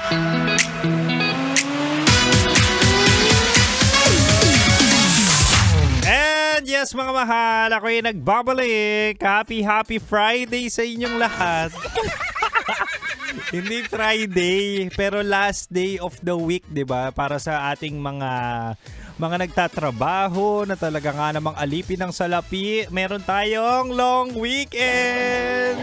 And yes mga mahal, ako ay nagbabalik. Happy Friday sa inyong lahat. Hindi Friday, pero last day of the week, 'di ba? Para sa ating mga nagtatrabaho na talaga nga namang alipin ng salapi, meron tayong long weekend.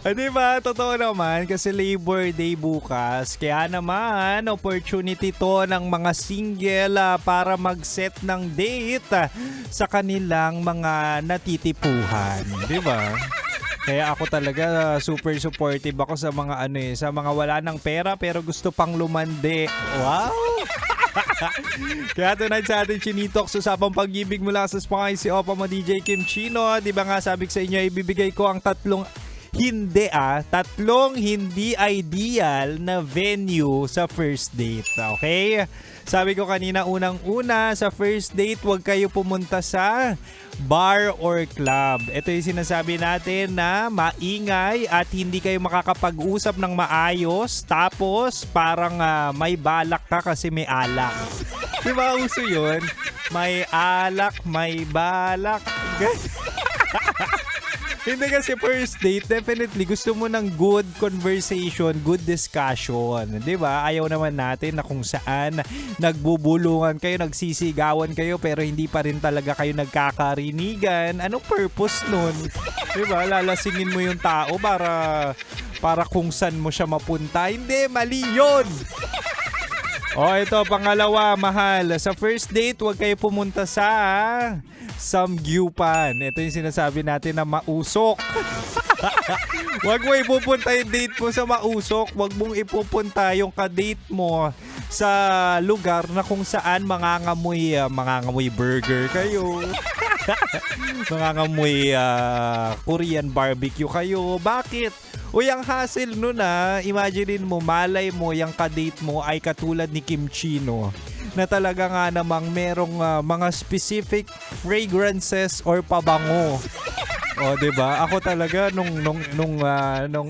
Diba? Totoo naman kasi Labor Day bukas. Kaya naman, opportunity to ng mga single para mag-set ng date sa kanilang mga natitipuhan. Diba? Kaya ako talaga super supportive ako sa mga sa mga wala ng pera pero gusto pang lumande. Wow! Kaya tonight sa ating Chinitox, usapang pag-ibig mula sa Spicy Opa mo DJ Kim Chino. Diba nga sabi ko sa inyo, ibibigay ko ang tatlong hindi ideal na venue sa first date. Okay? Sabi ko kanina, unang-una sa first date, huwag kayo pumunta sa bar or club. Ito yung sinasabi natin na maingay at hindi kayo makakapag-usap ng maayos. Tapos parang may balak ka kasi may alak. Diba uso yun? May alak, may balak. Hindi kasi first date, definitely gusto mo ng good conversation, good discussion. 'Di ba? Ayaw naman natin na kung saan nagbubulungan kayo, nagsisigawan kayo pero hindi pa rin talaga kayo nagkakarinigan. Anong purpose nun? 'Di ba? Lalasingin mo yung tao para kung saan mo siya mapunta. Hindi, mali 'yon. Ito, pangalawa, mahal. Sa first date, huwag kayo pumunta sa samgyupan. Ito yung sinasabi natin na mausok. Huwag mo ipupunta yung date mo sa mausok. Huwag mong ipupunta yung ka-date mo sa lugar na kung saan mangangamoy burger kayo. Mangangamoy Korean barbecue kayo. Bakit? Ang hassle nun imaginein mo, malay mo yung ka-date mo ay katulad ni Kim Chino na talaga nga namang merong mga specific fragrances or pabango. Diba? Ako talaga nung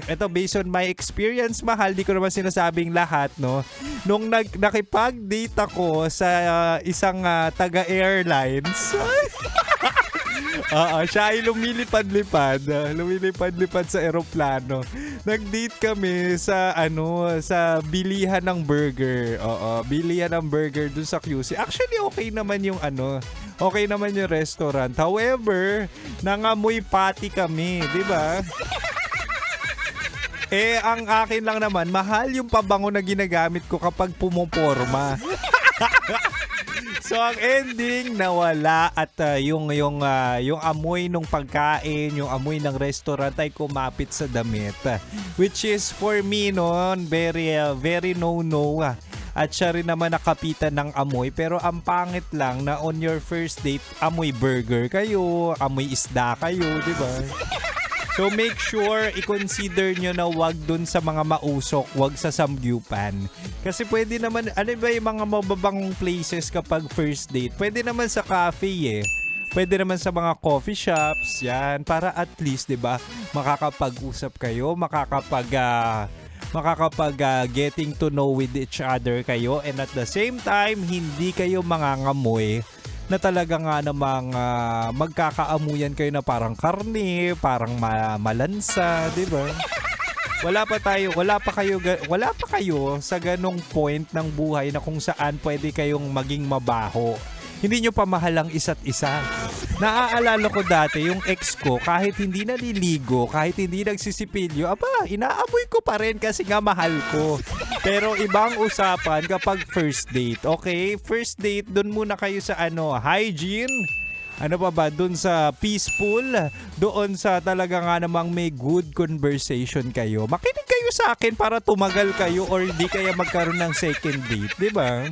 ito based on my experience, mahal, di ko naman sinasabing lahat, no. Nung nakipag-date ako sa isang taga-airlines. Siya ay lumilipad-lipad sa eroplano. Nag-date kami sa sa bilihan ng burger. Bilihan ng burger dun sa QC. Actually, okay naman yung restaurant. However, nangamoy pati kami, 'di ba? Ang akin lang naman, mahal yung pabango na ginagamit ko kapag pumoporma. So ang ending nawala at yung amoy ng pagkain, yung amoy ng restaurant ay kumapit sa damit. Which is for me noon very no. At siya rin naman nakapitan ng amoy, pero ang pangit lang na on your first date amoy burger kayo, amoy isda kayo, 'di ba? So make sure i-consider nyo na wag dun sa mga mausok, wag sa samgyupan. Kasi pwede naman, ba yung mga mababangong places kapag first date? Pwede naman sa cafe Pwede naman sa mga coffee shops, yan. Para at least, 'di ba, makakapag-usap kayo, getting to know with each other kayo, and at the same time, hindi kayo mangangamoy na talaga nga namang magkakaamuyan kayo na parang karne, parang malansa, 'di ba? Wala pa kayo sa ganong point ng buhay na kung saan pwede kayong maging mabaho. Hindi nyo pa mahal ang isa't isa. Naaalala ko dati yung ex ko, kahit hindi naliligo, kahit hindi nagsisipilyo, inaamoy ko pa rin kasi nga mahal ko. Pero ibang usapan kapag first date. Okay, first date, dun muna kayo sa hygiene. Dun sa peaceful, doon sa talaga nga namang may good conversation kayo. Makinig kayo sa akin para tumagal kayo or hindi kaya magkaroon ng second date, di ba?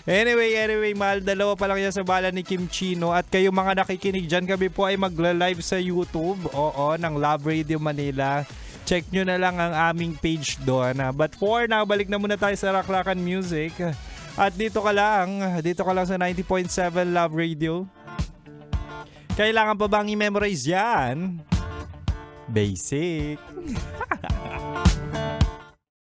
Anyway, mahal, dalawa pa lang yan sa bala ni Kim Chino. At kayo mga nakikinig dyan, kami po ay magla-live sa YouTube, ng Love Radio Manila. Check nyo na lang ang aming page doon. But for now, balik na muna tayo sa Raklakan Music. At dito ka lang sa 90.7 Love Radio. Kailangan pa bang i-memorize yan? Basic.